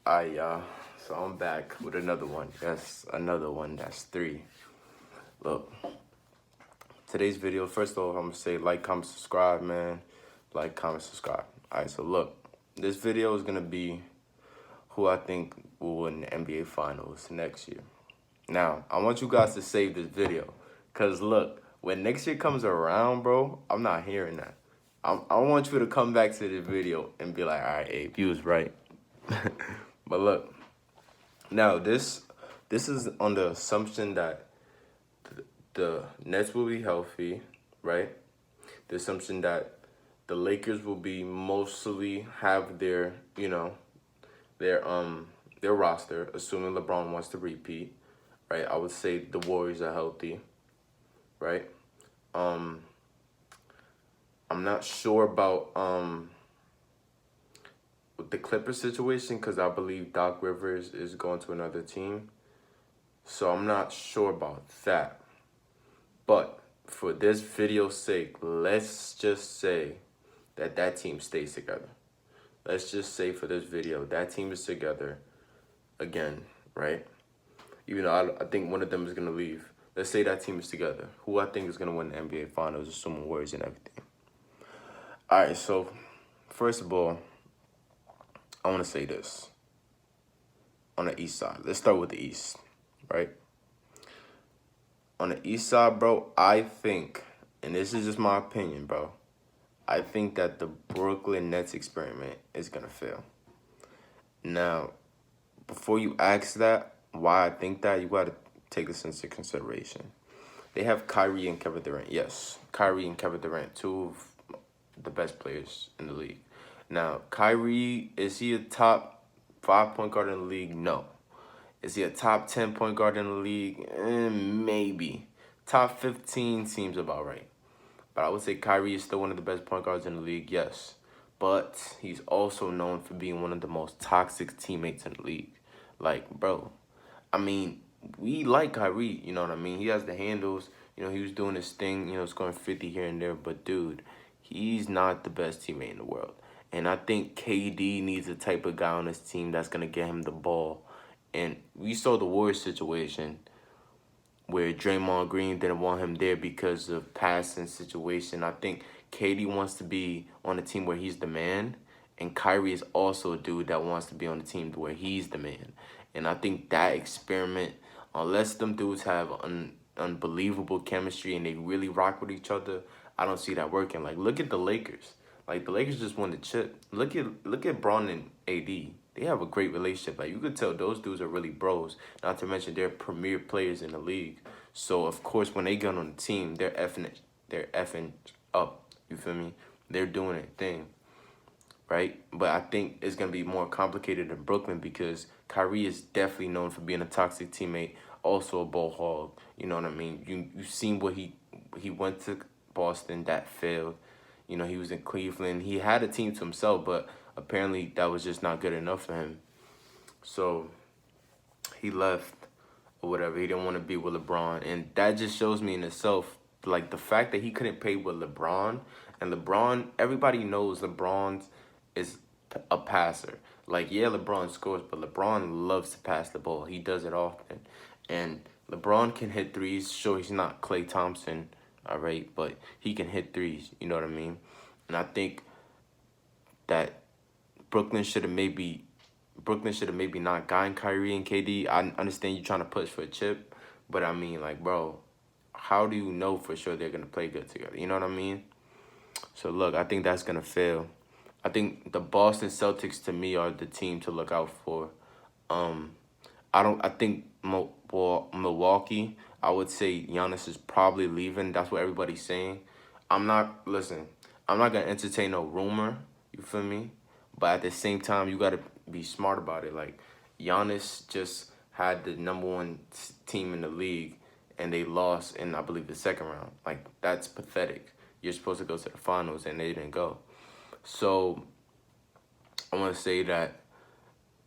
Alright, y'all. So I'm back with another one. Yes, another one. That's three. Look, today's video, first of all, I'm gonna say like, comment, subscribe, man. Like, comment, subscribe. Alright, so look, this video is gonna be who I think will win the NBA Finals next year. Now, I want you guys to save this video. Cause look, when next year comes around, bro, I'm not hearing that. I want you to come back to this video and be like, alright, Abe, you was right. But look, now this is on the assumption that the Nets will be healthy, right? The assumption that the Lakers will be mostly have their, their roster, assuming LeBron wants to repeat, right? I would say the Warriors are healthy, right? I'm not sure about with the Clippers situation because I believe Doc Rivers is going to another team. So I'm not sure about that. But for this video's sake, let's just say that team stays together. Let's just say for this video, that team is together again, right? Even though I think one of them is going to leave. Let's say that team is together. Who I think is going to win the NBA Finals, assuming Warriors and everything. All right, so first of all, I want to say this. On the East side, let's start with the East, right? On the East side, bro, I think, and this is just my opinion, bro, I think that the Brooklyn Nets experiment is going to fail. Now, before you ask that, why I think that, you got to take this into consideration. They have Kyrie and Kevin Durant. Yes, Kyrie and Kevin Durant, two of the best players in the league. Now, Kyrie, is he a top 5 point guard in the league? No. Is he a top 10 point guard in the league? Maybe. Top 15 seems about right. But I would say Kyrie is still one of the best point guards in the league, yes. But he's also known for being one of the most toxic teammates in the league. Like, bro, I mean, we like Kyrie, you know what I mean? He has the handles. He was doing his thing, scoring 50 here and there. But, dude, he's not the best teammate in the world. And I think KD needs a type of guy on his team that's going to get him the ball. And we saw the Warriors situation where Draymond Green didn't want him there because of passing situation. I think KD wants to be on a team where he's the man, and Kyrie is also a dude that wants to be on a team where he's the man. And I think that experiment, unless them dudes have unbelievable chemistry and they really rock with each other, I don't see that working. Like, look at the Lakers. Like, the Lakers just won the chip. Look at Bron and AD. They have a great relationship. Like, you could tell those dudes are really bros. Not to mention they're premier players in the league. So of course when they get on the team, they're effing up. You feel me? They're doing their thing, right? But I think it's gonna be more complicated in Brooklyn because Kyrie is definitely known for being a toxic teammate, also a ball hog. You know what I mean? You've seen what he went to Boston, that failed. He was in Cleveland. He had a team to himself, but apparently that was just not good enough for him. So he left or whatever. He didn't want to be with LeBron. And that just shows me in itself, like, the fact that he couldn't play with LeBron. And LeBron, everybody knows LeBron is a passer. Like, yeah, LeBron scores, but LeBron loves to pass the ball. He does it often. And LeBron can hit threes. Sure, he's not Klay Thompson, all right, but he can hit threes, you know what I mean? And I think that Brooklyn should have maybe not gotten Kyrie and KD. I understand you trying to push for a chip, but I mean, like, bro, how do you know for sure they're going to play good together? You know what I mean? So, look, I think that's going to fail. I think the Boston Celtics, to me, are the team to look out for. I think Milwaukee, I would say Giannis is probably leaving. That's what everybody's saying. I'm not going to entertain no rumor. You feel me? But at the same time, you got to be smart about it. Like, Giannis just had the #1 team in the league, and they lost in, I believe, the second round. Like, that's pathetic. You're supposed to go to the finals, and they didn't go. So, I want to say that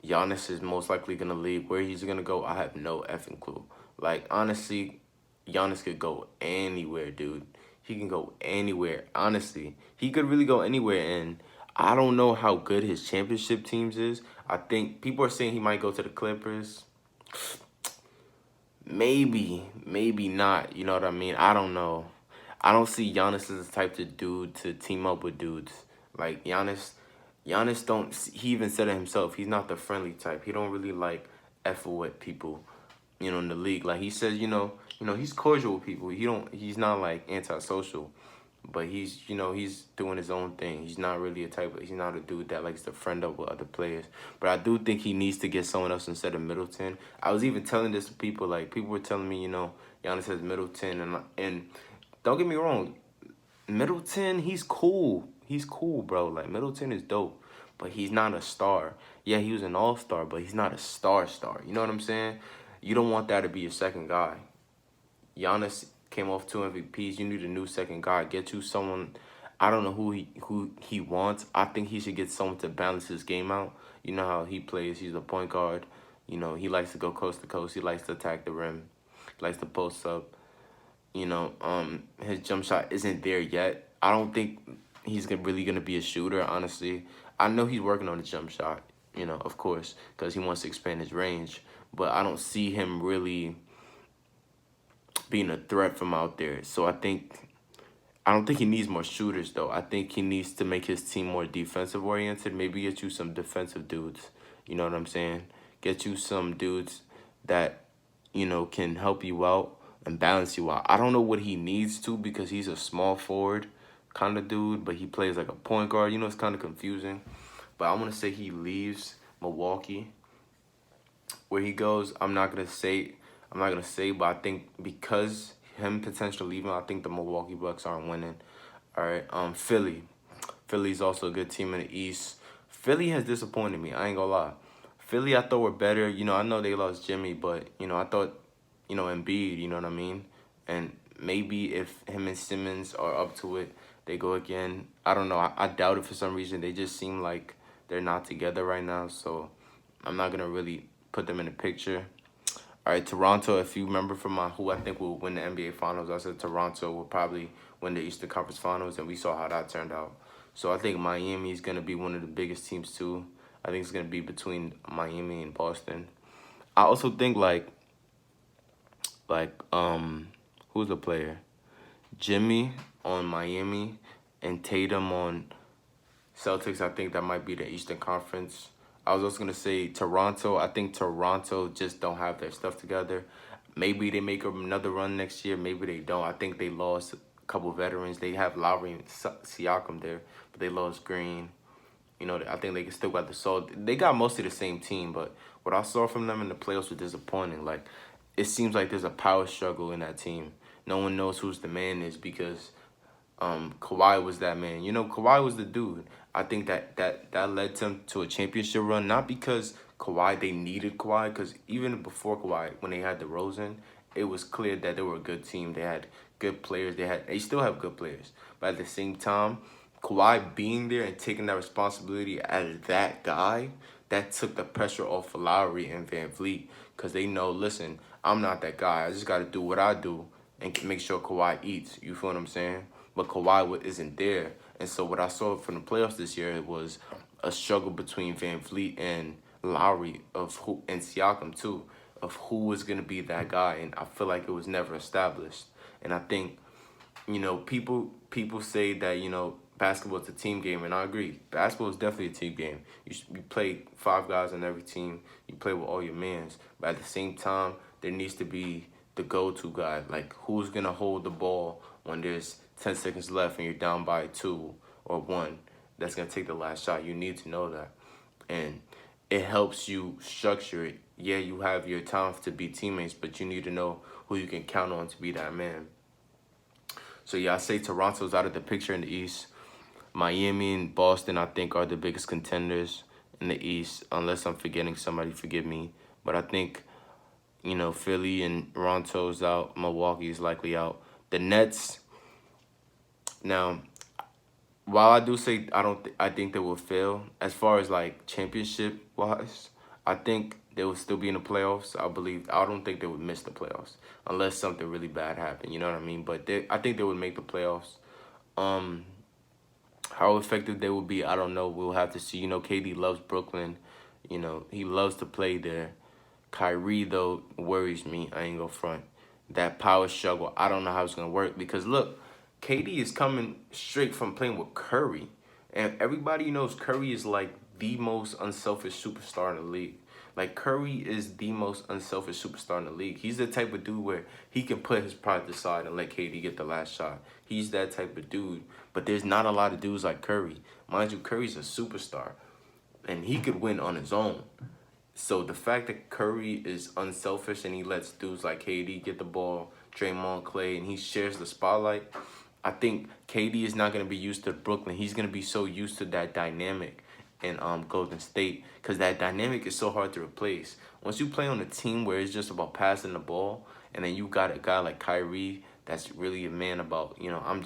Giannis is most likely going to leave. Where he's going to go, I have no effing clue. Like, honestly, Giannis could go anywhere, dude. He can go anywhere. Honestly, he could really go anywhere, and I don't know how good his championship teams is. I think people are saying he might go to the Clippers. Maybe not. You know what I mean? I don't know. I don't see Giannis as the type of dude to team up with dudes. Like Giannis don't. He even said it himself. He's not the friendly type. He don't really like effing with people. You know, in the league, like he says, he's cordial with people. He's not like antisocial, but he's doing his own thing. He's not really he's not a dude that likes to friend up with other players. But I do think he needs to get someone else instead of Middleton. I was even telling this to people, like people were telling me, Giannis has Middleton, and don't get me wrong, Middleton, he's cool. He's cool, bro. Like Middleton is dope, but he's not a star. Yeah, he was an all-star, but he's not a star. You know what I'm saying? You don't want that to be your second guy. Giannis came off 2 MVPs. You need a new second guy. Get you someone. I don't know who he wants. I think he should get someone to balance his game out. You know how he plays. He's a point guard. He likes to go coast to coast. He likes to attack the rim. He likes to post up. His jump shot isn't there yet. I don't think he's really gonna be a shooter. Honestly, I know he's working on the jump shot. Of course, because he wants to expand his range. But I don't see him really being a threat from out there. So I don't think he needs more shooters though. I think he needs to make his team more defensive oriented. Maybe get you some defensive dudes. You know what I'm saying? Get you some dudes that can help you out and balance you out. I don't know what he needs to because he's a small forward kind of dude, but he plays like a point guard. It's kind of confusing. But I want to say he leaves Milwaukee. Where he goes, I'm not gonna say, but I think because him potentially leaving, I think the Milwaukee Bucks aren't winning. All right, Philly. Philly's also a good team in the East. Philly has disappointed me. I ain't gonna lie. Philly, I thought were better. I know they lost Jimmy, but I thought, Embiid. You know what I mean? And maybe if him and Simmons are up to it, they go again. I don't know. I doubt it for some reason. They just seem like they're not together right now. So I'm not gonna really put them in the picture. All right, Toronto, if you remember from who I think will win the NBA Finals, I said Toronto will probably win the Eastern Conference Finals, and we saw how that turned out. So I think Miami is going to be one of the biggest teams too. I think it's going to be between Miami and Boston. I also think who's the player? Jimmy on Miami and Tatum on Celtics. I think that might be the Eastern Conference. I was also going to say Toronto. I think Toronto just don't have their stuff together. Maybe they make another run next year. Maybe they don't. I think they lost a couple veterans. They have Lowry and Siakam there, but they lost Green. I think they can still got the soul. They got mostly the same team, but what I saw from them in the playoffs was disappointing. Like, it seems like there's a power struggle in that team. No one knows who's the man is because Kawhi was that man. Kawhi was the dude. I think that led them to a championship run, not because they needed Kawhi, because even before Kawhi, when they had DeRozan, it was clear that they were a good team. They had good players. They still have good players. But at the same time, Kawhi being there and taking that responsibility as that guy, that took the pressure off of Lowry and Van Vliet, because they know, listen, I'm not that guy. I just got to do what I do and make sure Kawhi eats. You feel what I'm saying? But Kawhi isn't there. And so what I saw from the playoffs this year was a struggle between Van Vliet and Lowry and Siakam too, of who was going to be that guy. And I feel like it was never established. And I think, people say that, basketball is a team game, and I agree. Basketball is definitely a team game. You play 5 guys on every team. You play with all your mans. But at the same time, there needs to be the go-to guy. Like, who's going to hold the ball when there's 10 seconds left and you're down by 2 or 1 that's going to take the last shot. You need to know that. And it helps you structure it. Yeah, you have your time to be teammates, but you need to know who you can count on to be that man. So, yeah, I say Toronto's out of the picture in the East. Miami and Boston, I think, are the biggest contenders in the East. Unless I'm forgetting somebody, forgive me. But I think, Philly and Toronto's out. Milwaukee is likely out. The Nets... Now, while I do say I think they will fail as far as like championship wise, I think they will still be in the playoffs. I don't think they would miss the playoffs unless something really bad happened. You know what I mean? But I think they would make the playoffs. How effective they will be, I don't know. We'll have to see. You know, KD loves Brooklyn. You know, he loves to play there. Kyrie, though, worries me. I ain't gonna front. That power struggle, I don't know how it's gonna work because look, KD is coming straight from playing with Curry, and everybody knows Curry is like the most unselfish superstar in the league. Like Curry is the most unselfish superstar in the league. He's the type of dude where he can put his pride aside and let KD get the last shot. He's that type of dude. But there's not a lot of dudes like Curry. Mind you, Curry's a superstar, and he could win on his own. So the fact that Curry is unselfish and he lets dudes like KD get the ball, Draymond, Clay, and he shares the spotlight, I think KD is not going to be used to Brooklyn. He's going to be so used to that dynamic in Golden State because that dynamic is so hard to replace. Once you play on a team where it's just about passing the ball, and then you got a guy like Kyrie that's really a man about, you know, I'm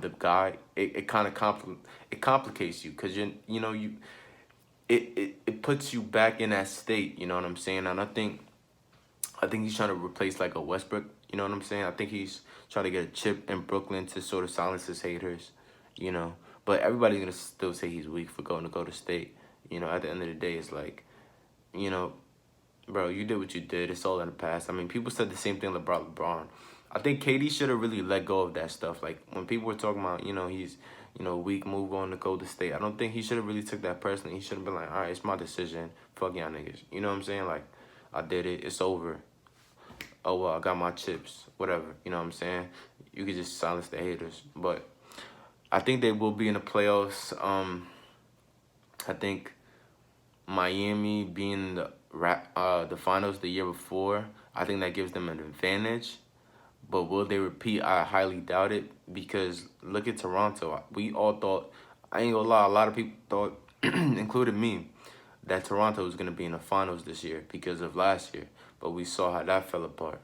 the guy. It kind of it complicates you because it puts you back in that state, you know what I'm saying? And I think he's trying to replace like a Westbrook, you know what I'm saying? I think he's trying to get a chip in Brooklyn to sort of silence his haters, you know. But everybody's gonna still say he's weak for going to go to state. You know, at the end of the day, it's like, you know, bro, you did what you did. It's all in the past. I mean, people said the same thing about LeBron. I think KD should have really let go of that stuff. Like when people were talking about, you know, he's, you know, weak move going to Golden State. I don't think he should have really took that personally. He should have been like, all right, it's my decision. Fuck y'all niggas. You know what I'm saying? Like, I did it. It's over. Oh well, I got my chips. Whatever. You know what I'm saying? You could just silence the haters. But I think they will be in the playoffs. I think Miami being the finals the year before, I think that gives them an advantage. But will they repeat? I highly doubt it because look at Toronto. We all thought, I ain't gonna lie, a lot of people thought, including me, that Toronto was gonna be in the finals this year because of last year. But we saw how that fell apart.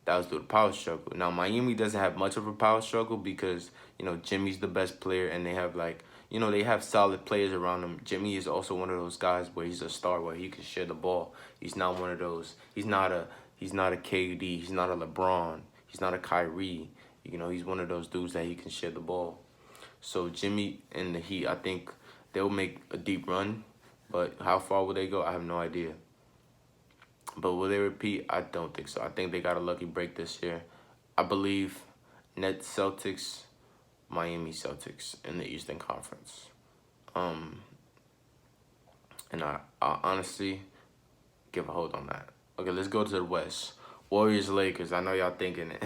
That was through the power struggle. Now Miami doesn't have much of a power struggle because, you know, Jimmy's the best player and they have like, you know, they have solid players around them. Jimmy is also one of those guys where he's a star where he can share the ball. He's not one of those. He's not a KD. He's not a LeBron. He's not a Kyrie. You know, he's one of those dudes that he can share the ball. So Jimmy and the Heat, I think they'll make a deep run, but how far will they go? I have no idea. But will they repeat? I don't think so. I think they got a lucky break this year. I believe Nets Celtics, Miami Celtics in the Eastern Conference. And I honestly give a hold on that. Okay, let's go to the West. Warriors Lakers. I know y'all thinking it.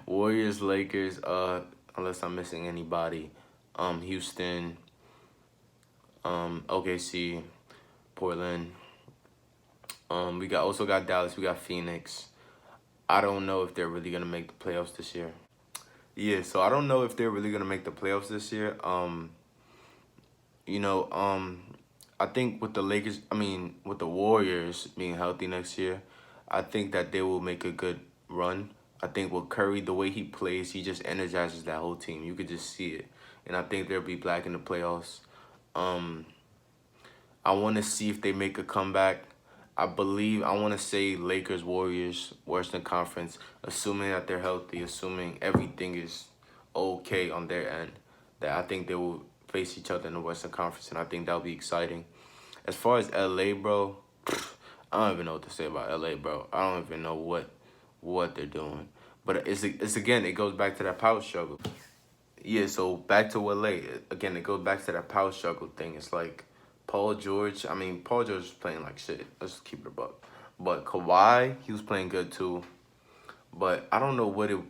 Warriors Lakers. Unless I'm missing anybody. Houston. OKC. Portland. We also got Dallas. We got Phoenix. I don't know if they're really gonna make the playoffs this year. Yeah, so I don't know if they're really gonna make the playoffs this year. You know, I think with the Lakers, I mean, with the Warriors being healthy next year, I think that they will make a good run. I think with Curry, the way he plays, he just energizes that whole team. You could just see it, and I think they'll be back in the playoffs. Um, I want to see if they make a comeback. I want to say Lakers, Warriors, Western Conference, assuming that they're healthy, assuming everything is okay on their end, that I think they will face each other in the Western Conference, and I think that'll be exciting. As far as LA, bro, I don't even know what to say about LA, bro. I don't even know what they're doing. But it's again, it goes back to that power struggle. Yeah, so back to LA. Again, it goes back to that power struggle thing. It's like Paul George. I mean, Paul George was playing like shit. Let's keep it a buck. But Kawhi, he was playing good too. But I don't know what it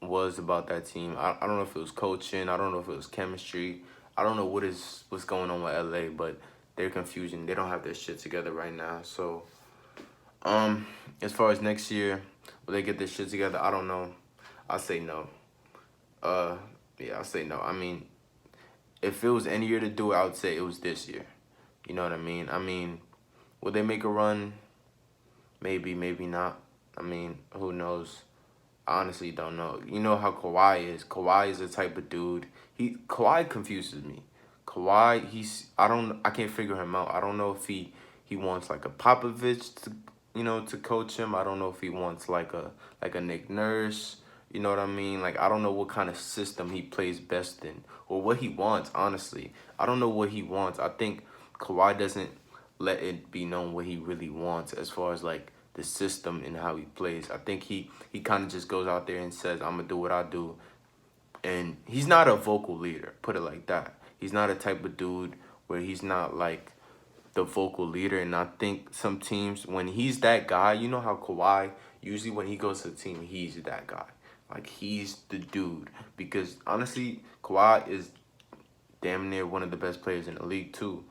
was about that team. I don't know if it was coaching. I don't know if it was chemistry. I don't know what's going on with LA, but they're confusing. They don't have their shit together right now. So, as far as next year, will they get their shit together? I don't know. I'll say no. Uh, yeah, I'll say no. I mean, if it was any year to do it, I would say it was this year. You know what I mean? I mean, will they make a run? Maybe, maybe not. I mean, who knows? I honestly don't know. You know how Kawhi is. Kawhi is the type of dude. Kawhi confuses me. Kawhi, I can't figure him out. I don't know if he wants like a Popovich to, you know, to coach him. I don't know if he wants like a Nick Nurse. You know what I mean? Like, I don't know what kind of system he plays best in or what he wants, honestly. I don't know what he wants. I think Kawhi doesn't let it be known what he really wants as far as, like, the system and how he plays. I think he kind of just goes out there and says, I'm going to do what I do. And he's not a vocal leader, put it like that. He's not a type of dude where he's not, like, the vocal leader. And I think some teams, when he's that guy, you know how Kawhi, usually when he goes to the team, he's that guy. Like, he's the dude. Because, honestly, Kawhi is damn near one of the best players in the league, too.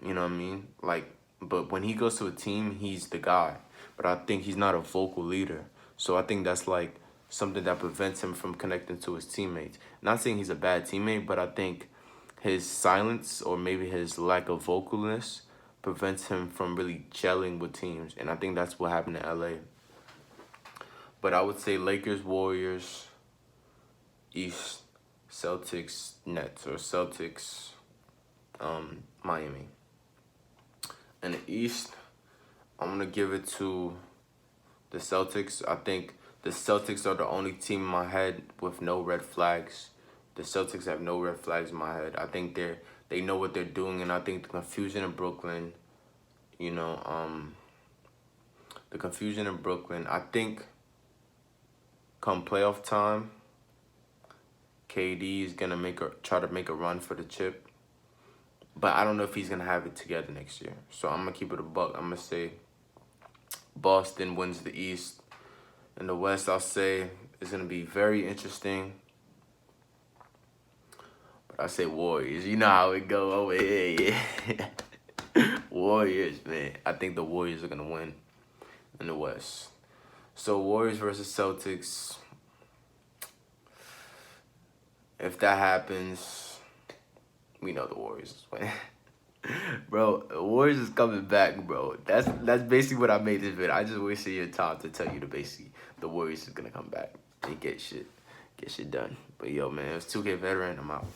You know what I mean? Like, but when he goes to a team, he's the guy. But I think he's not a vocal leader. So I think that's, like, something that prevents him from connecting to his teammates. Not saying he's a bad teammate, but I think his silence or maybe his lack of vocalness prevents him from really gelling with teams. And I think that's what happened to LA. But I would say Lakers, Warriors, East, Celtics, Nets, or Celtics, Miami. In the East, I'm going to give it to the Celtics. I think the Celtics are the only team in my head with no red flags. The Celtics have no red flags in my head. I think they know what they're doing, and I think the confusion in Brooklyn, you know, I think come playoff time, KD is gonna try to make a run for the chip, but I don't know if he's gonna have it together next year. So I'm gonna keep it a buck. I'm gonna say Boston wins the East. In the West, I'll say it's gonna be very interesting. But I say Warriors. You know how it go over here. Yeah. Warriors, man. I think the Warriors are gonna win in the West. So Warriors versus Celtics. If that happens, we know the Warriors is winning. Bro, the Warriors is coming back, bro. That's basically what I made this video. I just wasted your time to tell you the Warriors is gonna come back and get shit done. But yo, man, it's 2K Veteran. I'm out.